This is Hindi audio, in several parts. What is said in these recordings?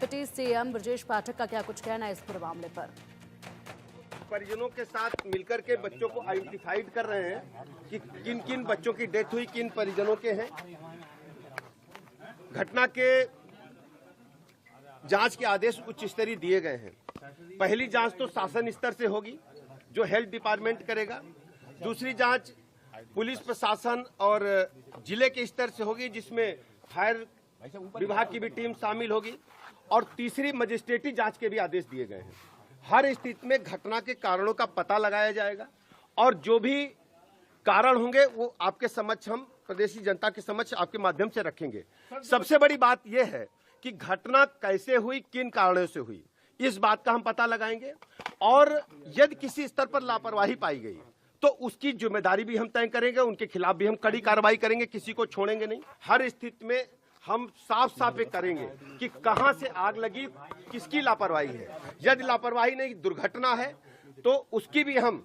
डिप्टी सीएम ब्रजेश पाठक का क्या कुछ कहना है इस पूरे मामले पर। परिजनों के साथ मिलकर के बच्चों को आइडेंटिफाइड कर रहे हैं कि किन किन बच्चों की डेथ हुई, किन परिजनों के हैं। घटना के जांच के आदेश उच्च स्तरीय दिए गए हैं। पहली जांच तो शासन स्तर से होगी जो हेल्थ डिपार्टमेंट करेगा। दूसरी जांच पुलिस प्रशासन और जिले के स्तर से होगी जिसमें फायर विभाग की भी टीम शामिल होगी। और तीसरी मजिस्ट्रेटी जांच के भी आदेश दिए गए हैं। हर स्थिति में घटना के कारणों का पता लगाया जाएगा और जो भी कारण होंगे वो आपके समक्ष, हम प्रदेशी जनता के समक्ष आपके माध्यम से रखेंगे। सबसे बड़ी बात यह है कि घटना कैसे हुई, किन कारणों से हुई, इस बात का हम पता लगाएंगे और यदि किसी स्तर पर लापरवाही पाई गई तो उसकी जिम्मेदारी भी हम तय करेंगे, उनके खिलाफ भी हम कड़ी कार्रवाई करेंगे, किसी को छोड़ेंगे नहीं। हर स्थिति में हम साफ साफ करेंगे कि कहां से आग लगी, किसकी लापरवाही है। यदि लापरवाही नहीं, दुर्घटना है तो उसकी भी हम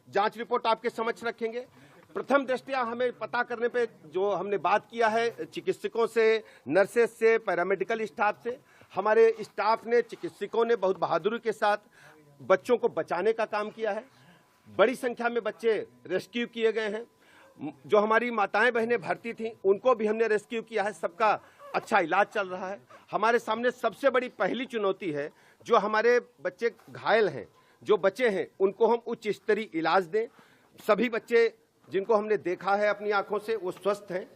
जांच रिपोर्ट आपके समक्ष रखेंगे। प्रथम दृष्टया हमें पता करने पे जो हमने बात किया है चिकित्सकों से, नर्सेस से, पैरामेडिकल स्टाफ से, हमारे स्टाफ ने, चिकित्सकों ने बहुत बहादुरी के साथ बच्चों को बचाने का काम किया है। बड़ी संख्या में बच्चे रेस्क्यू किए गए हैं। जो हमारी माताएं बहनें भर्ती थीं उनको भी हमने रेस्क्यू किया है। सबका अच्छा इलाज चल रहा है। हमारे सामने सबसे बड़ी पहली चुनौती है जो हमारे बच्चे घायल हैं, जो बच्चे हैं उनको हम उच्च स्तरीय इलाज दें। सभी बच्चे जिनको हमने देखा है अपनी आंखों से वो स्वस्थ हैं।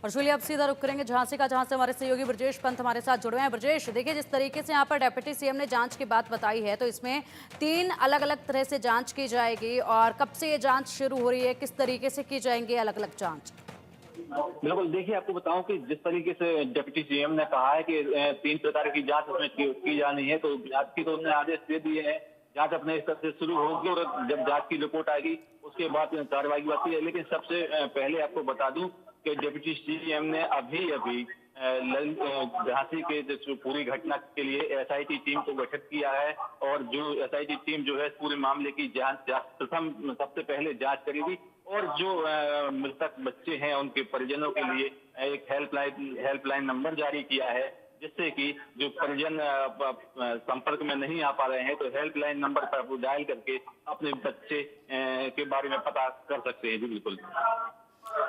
और चलिए अब सीधा रुक करेंगे झांसी का, जहां से हमारे सहयोगी ब्रजेश पंत हमारे साथ जुड़े हैं। ब्रजेश, देखिए जिस तरीके से यहाँ पर डिप्टी सीएम ने जांच की बात बताई है तो इसमें 3 अलग अलग तरह से जांच की जाएगी और कब से ये जांच शुरू हो रही है, किस तरीके से की जाएंगी अलग अलग जांच। बिल्कुल, देखिए आपको बताऊं कि जिस तरीके से डिप्टी सीएम ने कहा है कि 3 प्रकार की जांच उसमें की जानी है, तो जांच की तो उन्होंने आदेश दे दिए हैं। जांच अपने स्तर से शुरू होगी और जब जांच की रिपोर्ट आएगी उसके बाद कार्रवाई की बात है। लेकिन सबसे पहले आपको बता दूं कि डिप्टी सीएम ने अभी झांसी के पूरी घटना के लिए एसआईटी टीम को गठित किया है और जो एसआईटी टीम जो है पूरे मामले की जांच सबसे पहले जांच करेगी और जो मृतक बच्चे हैं उनके परिजनों के लिए एक हेल्पलाइन नंबर जारी किया है, जिससे कि जो परिजन संपर्क में नहीं आ पा रहे हैं तो हेल्पलाइन नंबर पर डायल करके अपने बच्चे के बारे में पता कर सकते हैं। जी बिल्कुल,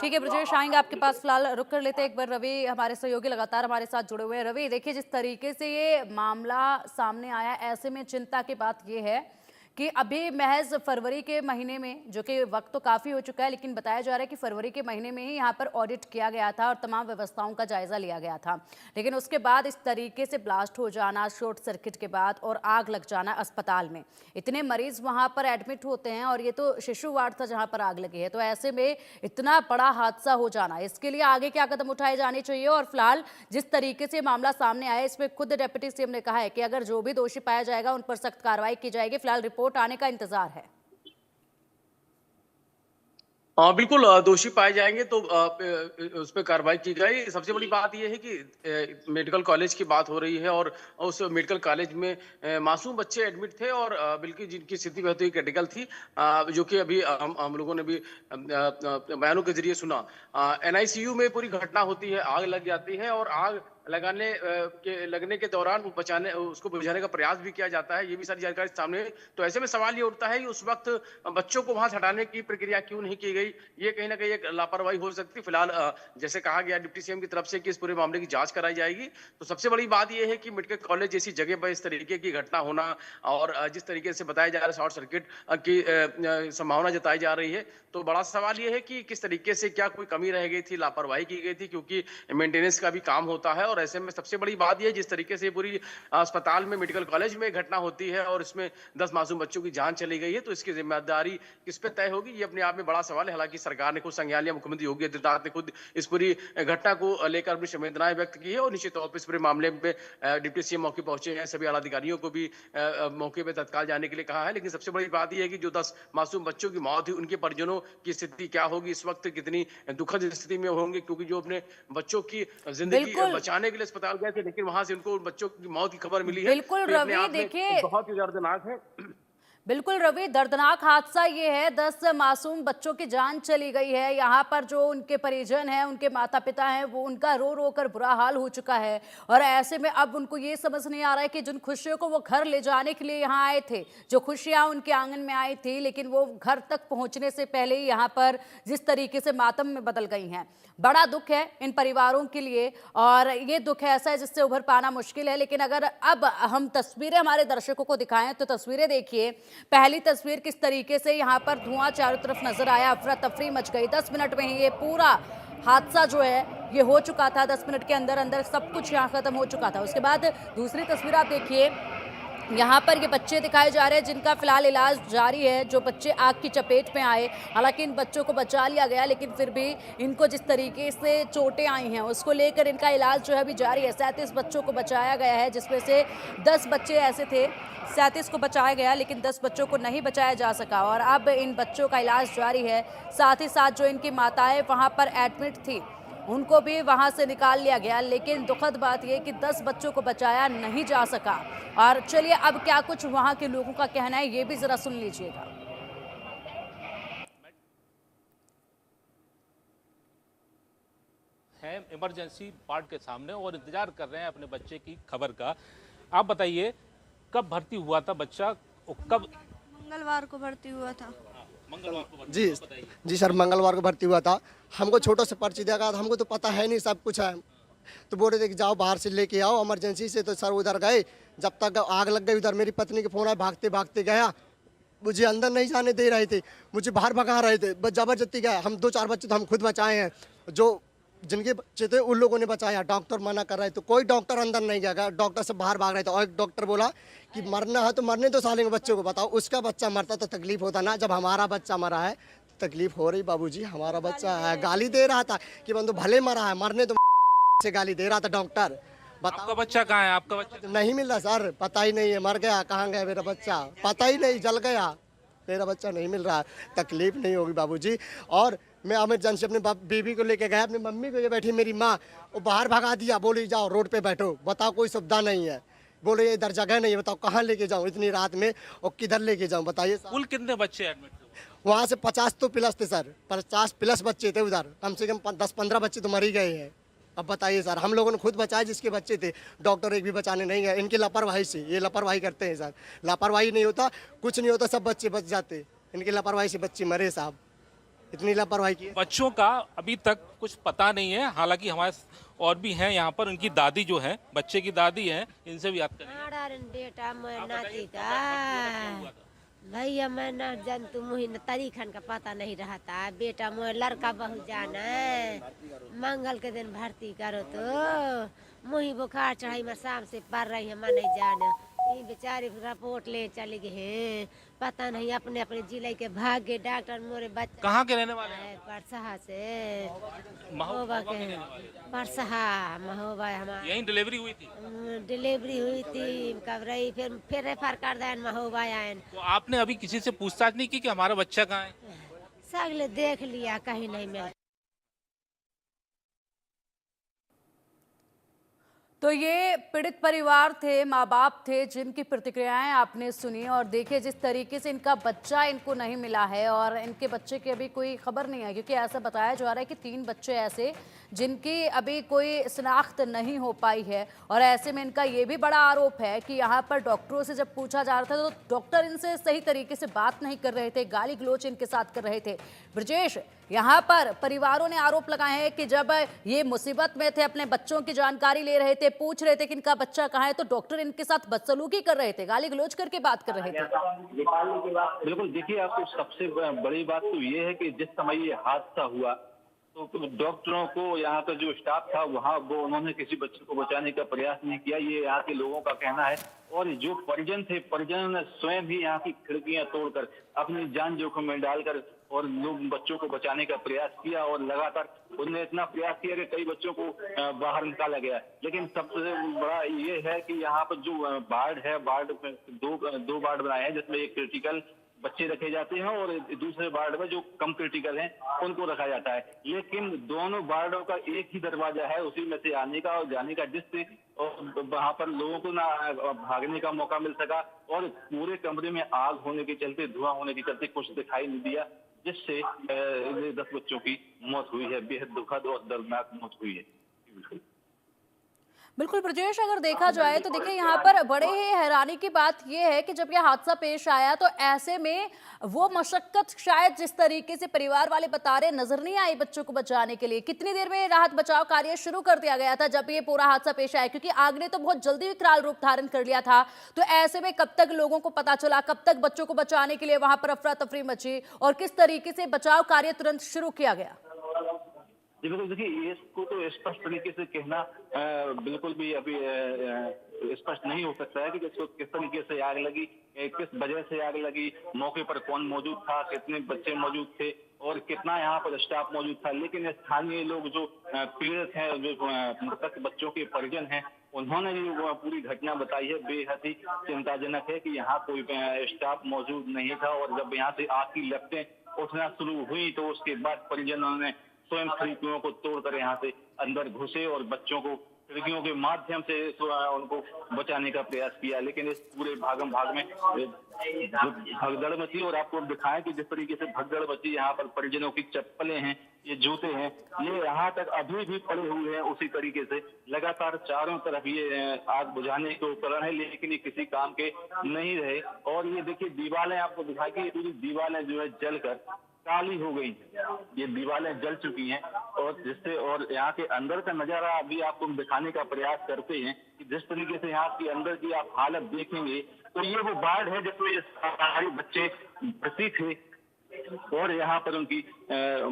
ठीक है ब्रजेश, आएंगे आपके पास। फिलहाल रुक कर लेते हैं एक बार। रवि हमारे सहयोगी लगातार हमारे साथ जुड़े हुए हैं। रवि, देखिए जिस तरीके से ये मामला सामने आया, ऐसे में चिंता की बात ये है कि अभी महज फरवरी के महीने में, जो कि वक्त तो काफ़ी हो चुका है, लेकिन बताया जा रहा है कि फरवरी के महीने में ही यहाँ पर ऑडिट किया गया था और तमाम व्यवस्थाओं का जायजा लिया गया था। लेकिन उसके बाद इस तरीके से ब्लास्ट हो जाना, शॉर्ट सर्किट के बाद, और आग लग जाना अस्पताल में, इतने मरीज वहाँ पर एडमिट होते हैं और ये तो शिशु वार्ड था जहाँ पर आग लगी है। तो ऐसे में इतना बड़ा हादसा हो जाना, इसके लिए आगे क्या कदम उठाए जाने चाहिए? और फिलहाल जिस तरीके से मामला सामने आया, इसमें खुद डिप्टी सीएम ने कहा है कि अगर जो भी दोषी पाया जाएगा उन पर सख्त कार्रवाई की जाएगी। फिलहाल रिपोर्ट आने का इंतजार है। बिल्कुल, दोषी पाए जाएंगे तो उस पर कार्रवाई की जाए। सबसे बड़ी बात यह है कि मेडिकल कॉलेज की बात हो रही है और उस मेडिकल कॉलेज में मासूम बच्चे एडमिट थे और बिल्कुल जिनकी स्थिति बहुत ही क्रिटिकल थी, जो कि अभी हम लोगों ने भी बयानों के जरिए सुना। एनआईसीयू में पूरी घटना होती है, आग लग जाती है और आग लगने के दौरान उसको बुझाने का प्रयास भी किया जाता है। ये भी सारी जानकारी सामने। तो ऐसे में सवाल ये उठता है कि उस वक्त बच्चों को वहां से हटाने की प्रक्रिया क्यों नहीं की गई? ये कहीं ना कहीं एक लापरवाही हो सकती है। फिलहाल जैसे कहा गया डिप्टी सीएम की तरफ से कि इस पूरे मामले की जांच कराई जाएगी। तो सबसे बड़ी बात यह है कि मेडिकल कॉलेज जैसी जगह पर इस तरीके की घटना होना और जिस तरीके से बताया जा रहा है शॉर्ट सर्किट की संभावना जताई जा रही है, तो बड़ा सवाल यह है कि किस तरीके से, क्या कोई कमी रह गई थी, लापरवाही की गई थी? क्योंकि मेंटेनेंस का भी काम होता है और ऐसे में सबसे बड़ी बात यह, जिस तरीके से पूरी अस्पताल में, मेडिकल कॉलेज में घटना होती है और इसमें 10 मासूम बच्चों की जान चली गई है, तो इसकी जिम्मेदारी किस पे तय होगी, ये अपने आप में बड़ा सवाल है। हालांकि सरकार ने खुद संज्ञान लिया, मुख्यमंत्री योगी आदित्यनाथ ने खुद इस पूरी घटना को लेकर अपनी संवेदनाएं व्यक्त की है और निश्चित तौर पर इस पूरे मामले में डिप्टी सीएम मौके पहुंचे हैं। सभी आला अधिकारियों को भी मौके पर तत्काल जाने के लिए कहा है। लेकिन सबसे बड़ी बात यह है कि जो 10 मासूम बच्चों की मौत हुई, उनके परिजनों की स्थिति क्या होगी इस वक्त, कितनी दुखद स्थिति में होंगे, क्योंकि जो अपने बच्चों की जिंदगी बचाने के लिए अस्पताल गए थे, लेकिन वहां से उनको बच्चों की मौत की खबर मिली है। बिल्कुल रवि, देखिए बहुत ही दर्दनाक है। बिल्कुल रवि, दर्दनाक हादसा ये है, 10 मासूम बच्चों की जान चली गई है। यहाँ पर जो उनके परिजन हैं, उनके माता पिता हैं, वो उनका रो रो कर बुरा हाल हो चुका है। और ऐसे में अब उनको ये समझ नहीं आ रहा है कि जिन खुशियों को वो घर ले जाने के लिए यहाँ आए थे, जो खुशियाँ उनके आंगन में आई थी, लेकिन वो घर तक पहुँचने से पहले ही यहाँ पर जिस तरीके से मातम में बदल गई हैं। बड़ा दुख है इन परिवारों के लिए, और ये दुख ऐसा है जिससे उभर पाना मुश्किल है। लेकिन अगर अब हम तस्वीरें हमारे दर्शकों को दिखाएं तो तस्वीरें देखिए। पहली तस्वीर किस तरीके से यहाँ पर धुआं चारों तरफ नजर आया, अफरा तफरी मच गई। 10 मिनट में ही ये पूरा हादसा जो है ये हो चुका था। 10 मिनट के अंदर अंदर सब कुछ यहाँ खत्म हो चुका था। उसके बाद दूसरी तस्वीर आप देखिए, यहाँ पर ये बच्चे दिखाए जा रहे हैं जिनका फिलहाल इलाज जारी है, जो बच्चे आग की चपेट में आए। हालांकि इन बच्चों को बचा लिया गया, लेकिन फिर भी इनको जिस तरीके से चोटें आई हैं उसको लेकर इनका इलाज जो है अभी जारी है। 37 बच्चों को बचाया गया है, जिसमें से 10 बच्चे ऐसे थे, 37 को बचाया गया, लेकिन 10 बच्चों को नहीं बचाया जा सका और अब इन बच्चों का इलाज जारी है। साथ ही साथ जो इनकी माताएं वहाँ पर एडमिट थी उनको भी वहां से निकाल लिया गया, लेकिन दुखद बात यह कि 10 बच्चों को बचाया नहीं जा सका। और चलिए अब क्या कुछ वहां के लोगों का कहना है ये भी जरा सुन लीजिएगा। हैं इमरजेंसी वार्ड के सामने और इंतजार कर रहे हैं अपने बच्चे की खबर का। आप बताइए कब भर्ती हुआ था बच्चा, कब? मंगलवार को भर्ती हुआ था। मंगलवार को भर्ती जी हुआ, बताइए। जी सर, मंगलवार को भर्ती हुआ था। हमको छोटो से पर्ची दिया गया था, हमको तो पता है नहीं सब कुछ है। तो बोल रहे थे कि जाओ बाहर से लेके आओ इमरजेंसी से। तो सर उधर गए, जब तक आग लग गई उधर मेरी पत्नी के फोन आया, भागते भागते गया। मुझे अंदर नहीं जाने दे रहे थे, मुझे बाहर भगा रहे थे, बस जबरदस्ती गया। हम 2-4 बच्चे तो हम खुद बचाए हैं, जो जिनके बच्चे थे उन लोगों ने बचाया। डॉक्टर मना कर रहे थे, कोई डॉक्टर अंदर नहीं गया, डॉक्टर से बाहर भाग रहे थे। और एक डॉक्टर बोला कि मरना है तो मरने दो साले के बच्चे को। बताओ, उसका बच्चा मरता तो तकलीफ होता ना, जब हमारा बच्चा मरा है तो तकलीफ हो रही। बाबूजी हमारा बच्चा है, गाली दे रहा था कि बंधु भले मरा है, मरने तो से गाली दे रहा था डॉक्टर। आपका बच्चा कहाँ है? आपका बच्चा नहीं मिल रहा सर, पता ही नहीं है, मर गया। कहाँ गया मेरा बच्चा, पता ही नहीं, जल गया मेरा बच्चा, नहीं मिल रहा। तकलीफ नहीं होगी बाबूजी। और मैं इमरजेंसी अपने बीवी को लेके गया, अपनी मम्मी को, ये बैठी मेरी माँ, वो बाहर भगा दिया, बोली जाओ रोड पे बैठो। बताओ कोई सुविधा नहीं है, बोले इधर जगह नहीं है, बताओ कहाँ लेके जाऊँ इतनी रात में और किधर लेके जाऊँ बताइए। कुल कितने बच्चे एडमिट थे? वहाँ से 50 तो प्लस थे सर, 50 प्लस बच्चे थे उधर। कम से कम 10-15 बच्चे तो मर ही गए हैं। अब बताइए सर, हम लोगों ने खुद बचाए जिसके बच्चे थे, डॉक्टर एक भी बचाने नहीं गए। इनकी लापरवाही से, ये लापरवाही करते हैं सर। लापरवाही नहीं होता, कुछ नहीं होता, सब बच्चे बच जाते। इनकी लापरवाही से बच्चे मरे साहब, इतनी लापरवाही की। बच्चों का अभी तक कुछ पता नहीं है। हालांकि हमारे और भी हैं यहाँ पर, उनकी दादी जो है, बच्चे की दादी है, इनसे भी बात करेंगे। बेटा मैं नाती का भैया, मैं न जंतु मुही न तरीखन का पता नहीं रहता। बेटा मैं लड़का बहु जाना मंगल के दिन भर्ती करो तो मुही बुखार चढ़ाई में शाम से पड़ रही है, मैं नहीं जाना। ये बेचारे रिपोर्ट ले चले गए हैं, पता नहीं अपने अपने जिले के भाग्य। डॉक्टर मोरे बच्चे कहाँ के रहने वाले हैं? परसहा से महोबा के परसहा महोबा। हमारे यहीं डिलीवरी हुई थी? डिलीवरी हुई थी, कब रही, फिर रेफर कर दें महोबा आयन। तो आपने अभी किसी से पूछताछ नहीं की कि हमारा बच्चा कहाँ है? सगले देख लिया, कहीं नहीं मिला। तो ये पीड़ित परिवार थे, माँ बाप थे, जिनकी प्रतिक्रियाएं आपने सुनी। और देखिए जिस तरीके से इनका बच्चा इनको नहीं मिला है और इनके बच्चे की अभी कोई खबर नहीं है, क्योंकि ऐसा बताया जा रहा है कि 3 बच्चे ऐसे जिनकी अभी कोई शिनाख्त नहीं हो पाई है। और ऐसे में इनका ये भी बड़ा आरोप है कि यहाँ पर डॉक्टरों से जब पूछा जा रहा था तो डॉक्टर इनसे सही तरीके से बात नहीं कर रहे थे, गाली गलौच इनके साथ कर रहे थे। ब्रजेश, यहाँ पर परिवारों ने आरोप लगाए हैं कि जब ये मुसीबत में थे, अपने बच्चों की जानकारी ले रहे थे, पूछ रहे थे कि इनका बच्चा कहाँ है, तो डॉक्टर इनके साथ बदसलूकी कर रहे थे, गाली गलौच करके बात कर रहे थे। बिल्कुल, देखिए आपको सबसे बड़ी बात तो ये है कि जिस समय ये हादसा हुआ तो डॉक्टरों को, यहाँ का जो स्टाफ था वहाँ, वो उन्होंने किसी बच्चे को बचाने का प्रयास नहीं किया, ये यहाँ के लोगों का कहना है। और जो परिजन थे, परिजन ने स्वयं भी यहाँ की खिड़कियां तोड़कर अपनी जान जोखिम में डालकर और लोग बच्चों को बचाने का प्रयास किया। और लगातार उन्होंने इतना प्रयास किया कि कई बच्चों को बाहर निकाला गया। लेकिन सबसे बड़ा ये है कि यहाँ पर जो वार्ड है, वार्ड में दो वार्ड बनाए हैं, जिसमें एक क्रिटिकल बच्चे रखे जाते हैं और दूसरे वार्ड में जो कम क्रिटिकल हैं उनको रखा जाता है। लेकिन दोनों वार्डों का एक ही दरवाजा है, उसी में से आने का और जाने का, जिससे वहां पर लोगों को ना भागने का मौका मिल सका। और पूरे कमरे में आग होने के चलते, धुआं होने के चलते कुछ दिखाई नहीं दिया, जिससे 10 बच्चों की मौत हुई है। बेहद दुखद और दर्दनाक मौत हुई है। बिल्कुल ब्रजेश, अगर देखा जाए तो देखिए यहाँ पर बड़े ही हैरानी की बात यह है कि जब यह हादसा पेश आया तो ऐसे में वो मशक्कत शायद जिस तरीके से परिवार वाले बता रहे नजर नहीं आई बच्चों को बचाने के लिए। कितनी देर में राहत बचाव कार्य शुरू कर दिया गया था जब ये पूरा हादसा पेश आया, क्योंकि आग ने तो बहुत जल्दी विकराल रूप धारण कर लिया था। तो ऐसे में कब तक लोगों को पता चला, कब तक बच्चों को बचाने के लिए वहां पर अफरा तफरी मची और किस तरीके से बचाव कार्य तुरंत शुरू किया गया? जी बिल्कुल, देखिए इसको तो स्पष्ट तरीके से कहना बिल्कुल भी अभी स्पष्ट नहीं हो सकता है कि किस तरीके से आग लगी, किस वजह से आग लगी, मौके पर कौन मौजूद था, कितने बच्चे मौजूद थे और कितना यहाँ पर स्टाफ मौजूद था। लेकिन स्थानीय लोग जो पीड़ित हैं, जो मृतक बच्चों के परिजन हैं, उन्होंने ये पूरी घटना बताई है। बेहद ही चिंताजनक है कि यहाँ कोई स्टाफ मौजूद नहीं था और जब यहाँ से आग की लपटें उठना शुरू हुई तो उसके बाद परिजनों ने स्वयं खिड़कियों को तोड़कर यहाँ से अंदर घुसे और बच्चों को खिड़कियों के माध्यम से उनको बचाने का प्रयास किया। लेकिन इस पूरे भागम भाग में भगदड़ मची और आपको दिखाएं कि जिस तरीके से भगदड़ मची, यहाँ पर परिजनों की चप्पलें हैं, ये जूते हैं, ये यहाँ तक अभी भी पड़े हुए हैं। उसी तरीके से लगातार चारों तरफ ये आग बुझाने के उपकरण है, लेकिन ये किसी काम के नहीं रहे। और ये देखिए दीवारें आपको दिखाई कि पूरी दीवारें जो है जलकर काली हो गई, ये दीवारें जल चुकी हैं। और जिससे और यहाँ के अंदर का नजारा अभी आपको दिखाने का प्रयास करते हैं कि जिस तरीके से यहाँ की अंदर की आप हालत देखेंगे तो ये वो वार्ड है जिसमें ये सारे बच्चे भर्ती थे और यहाँ पर उनकी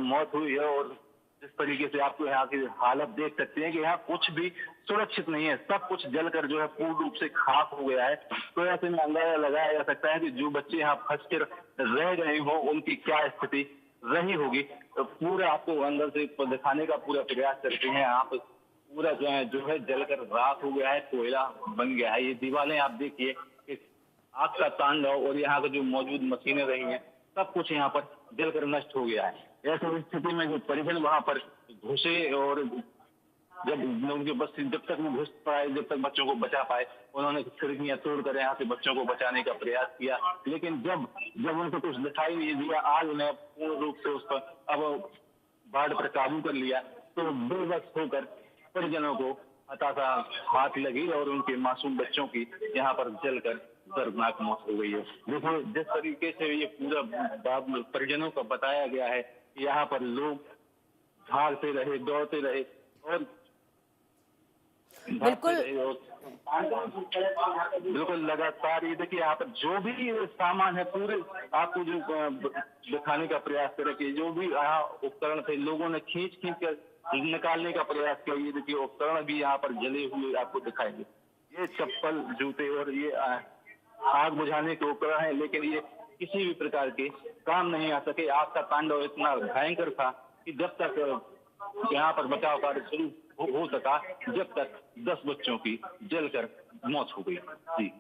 मौत हुई है। और जिस तरीके से आपको यहाँ की हालत देख सकते हैं कि यहाँ कुछ भी सुरक्षित नहीं है, सब कुछ जलकर जो है पूर्ण रूप से खाक हो गया है। तो ऐसे में अंदाजा लगाया जा सकता है कि जो बच्चे यहाँ फंस कर रह गए हो उनकी क्या स्थिति रही होगी। तो पूरा आपको अंदर से दिखाने का पूरा प्रयास करते हैं। आप पूरा जो है जलकर राख हो गया है, कोयला बन गया है। ये दीवारें आप देखिए, आग का तांडव और यहाँ का जो मौजूद मशीनें रही हैं, सब कुछ यहाँ पर जलकर नष्ट हो गया है। ऐसी स्थिति में जो परिजन वहां पर घुसे और जब उनके बस जब तक वो घुस पाए, जब तक बच्चों को बचा पाए, उन्होंने खिड़कियां तोड़कर यहाँ से बच्चों को बचाने का प्रयास किया। लेकिन जब उनको कुछ दिखाई नहीं दिया, आग ने पूर्ण रूप से उस पर अब बाढ़ पर काबू कर लिया, तो बेबस होकर परिजनों को हताशा हाथ लगी और उनके मासूम बच्चों की यहाँ पर जलकर दर्दनाक मौत हो गई है। देखो जिस तरीके से ये पूरा परिजनों का बताया गया है, यहाँ पर लोग भागते रहे, दौड़ते रहे और बिल्कुल बिल्कुल लगातार ये देखिए यहाँ पर जो भी सामान है पूरे आपको जो दिखाने का प्रयास करे कि जो भी यहाँ उपकरण थे लोगों ने खींच कर निकालने का प्रयास किया। ये देखिए उपकरण भी यहाँ पर जले हुए आपको दिखाएंगे, ये चप्पल, जूते और ये आग बुझाने के उपकरण है, लेकिन ये किसी भी प्रकार के काम नहीं आ सके। आग का तांडव इतना भयंकर था कि जब तक यहाँ पर बचाव कार्य शुरू हो सका, जब तक 10 बच्चों की जलकर मौत हो गई। जी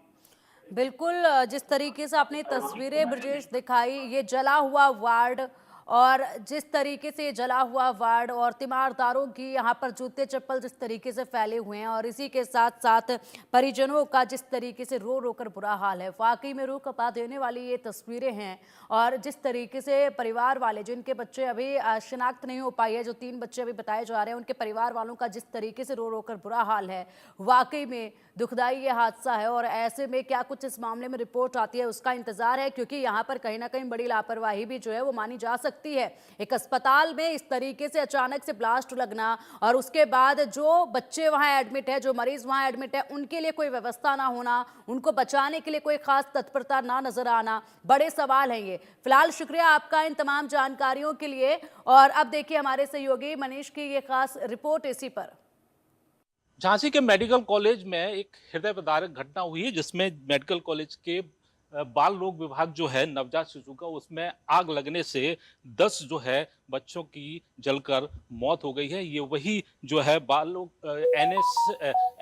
बिल्कुल, जिस तरीके से आपने तस्वीरें ब्रजेश दिखाई, ये जला हुआ वार्ड और जिस तरीके से जला हुआ वार्ड और तीमारदारों की यहाँ पर जूते चप्पल जिस तरीके से फैले हुए हैं और इसी के साथ साथ परिजनों का जिस तरीके से रो रो कर बुरा हाल है, वाकई में रूह कपा देने वाली ये तस्वीरें हैं। और जिस तरीके से परिवार वाले जिनके बच्चे अभी शिनाख्त नहीं हो पाई है, जो 3 बच्चे अभी बताए जा रहे हैं, उनके परिवार वालों का जिस तरीके से रो रो कर बुरा हाल है, वाकई में दुखदाई ये हादसा है। और ऐसे में क्या कुछ इस मामले में रिपोर्ट आती है उसका इंतजार है, क्योंकि यहाँ पर कहीं ना कहीं बड़ी लापरवाही भी जो है वो मानी जा सकती है। एक अस्पताल में इस तरीके से अचानक से ब्लास्ट लगना और उसके बाद जो बच्चे वहां एडमिट है, जो मरीज वहां एडमिट है, उनके लिए कोई व्यवस्था ना होना, उनको बचाने के लिए कोई खास तत्परता ना नजर आना, बड़े सवाल हैं ये। फिलहाल शुक्रिया आपका इन तमाम जानकारियों के लिए। और अब देखिए हमारे सहयोगी मनीष की ये खास रिपोर्ट इसी पर। झांसी के मेडिकल कॉलेज में एक हृदय विदारक घटना हुई है, जिसमें मेडिकल कॉलेज के बाल रोग विभाग जो है नवजात शिशु का, उसमें आग लगने से 10 जो है बच्चों की जलकर मौत हो गई है। ये वही जो है बाल रोग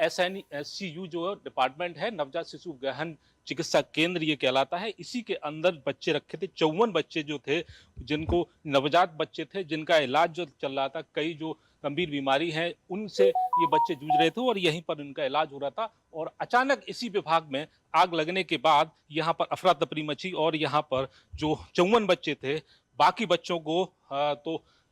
SNCU जो डिपार्टमेंट है, नवजात शिशु गहन चिकित्सा केंद्र ये कहलाता है। इसी के अंदर बच्चे रखे थे, 54 बच्चे जो थे, जिनको नवजात बच्चे थे, जिनका इलाज जो चल रहा था। कई जो गंभीर बीमारी है उनसे ये बच्चे जूझ रहे थे और यहीं पर उनका इलाज हो रहा था। और अचानक इसी विभाग में आग लगने के बाद यहाँ पर अफरा तफरी मची और यहाँ पर जो 54 बच्चे थे, बाकी बच्चों को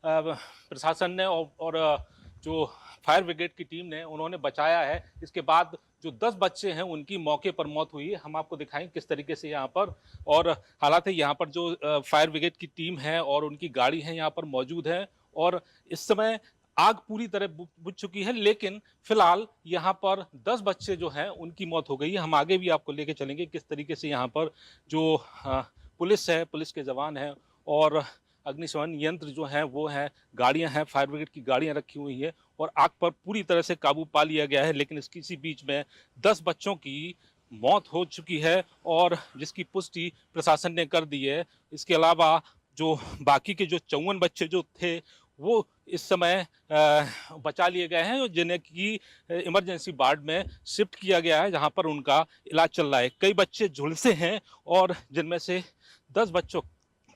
प्रशासन ने और जो फायर ब्रिगेड की टीम ने उन्होंने बचाया है। इसके बाद जो 10 बच्चे हैं उनकी मौके पर मौत हुई है। हम आपको दिखाएंगे किस तरीके से यहाँ पर और हालात है। यहाँ पर जो फायर ब्रिगेड की टीम है और उनकी गाड़ी है यहाँ पर मौजूद है और इस समय आग पूरी तरह बुझ चुकी है, लेकिन फिलहाल यहाँ पर 10 बच्चे जो हैं उनकी मौत हो गई है। हम आगे भी आपको लेके चलेंगे किस तरीके से यहाँ पर जो पुलिस है, पुलिस के जवान हैं और अग्निशमन यंत्र जो हैं वो हैं, गाड़ियां हैं, फायर ब्रिगेड की गाड़ियां रखी हुई हैं और आग पर पूरी तरह से काबू पा लिया गया है। लेकिन इसी बीच में 10 बच्चों की मौत हो चुकी है और जिसकी पुष्टि प्रशासन ने कर दी है। इसके अलावा जो बाकी के जो 54 बच्चे जो थे वो इस समय बचा लिए गए हैं, जिन्हें की इमरजेंसी वार्ड में शिफ्ट किया गया है, जहां पर उनका इलाज चल रहा है। कई बच्चे झुलसे हैं और जिनमें से 10 बच्चों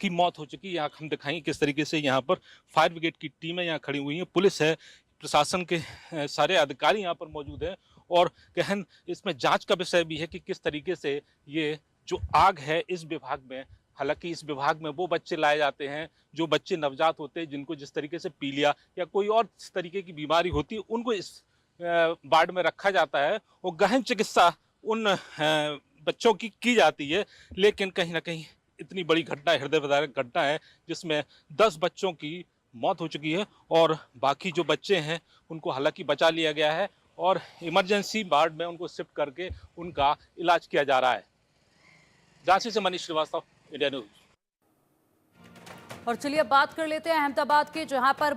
की मौत हो चुकी है। यहाँ हम दिखाएंगे किस तरीके से यहाँ पर फायर ब्रिगेड की टीमें यहाँ खड़ी हुई हैं, पुलिस है, प्रशासन के सारे अधिकारी यहाँ पर मौजूद हैं और गहन इसमें जांच का विषय भी है कि किस तरीके से ये जो आग है इस विभाग में, हालांकि इस विभाग में वो बच्चे लाए जाते हैं जो बच्चे नवजात होते हैं, जिनको जिस तरीके से पीलिया या कोई और इस तरीके की बीमारी होती है, उनको इस वार्ड में रखा जाता है और गहन चिकित्सा उन बच्चों की जाती है। लेकिन कहीं ना कहीं इतनी बड़ी घटना, हृदय विदारक घटना है जिसमें 10 बच्चों की मौत हो चुकी है और बाकी जो बच्चे हैं उनको हालांकि बचा लिया गया है और इमरजेंसी वार्ड में उनको शिफ्ट करके उनका इलाज किया जा रहा है। झांसी से मनीष श्रीवास्तव, इंडिया न्यूज। और चलिए अब बात कर लेते हैं अहमदाबाद की, जहां पर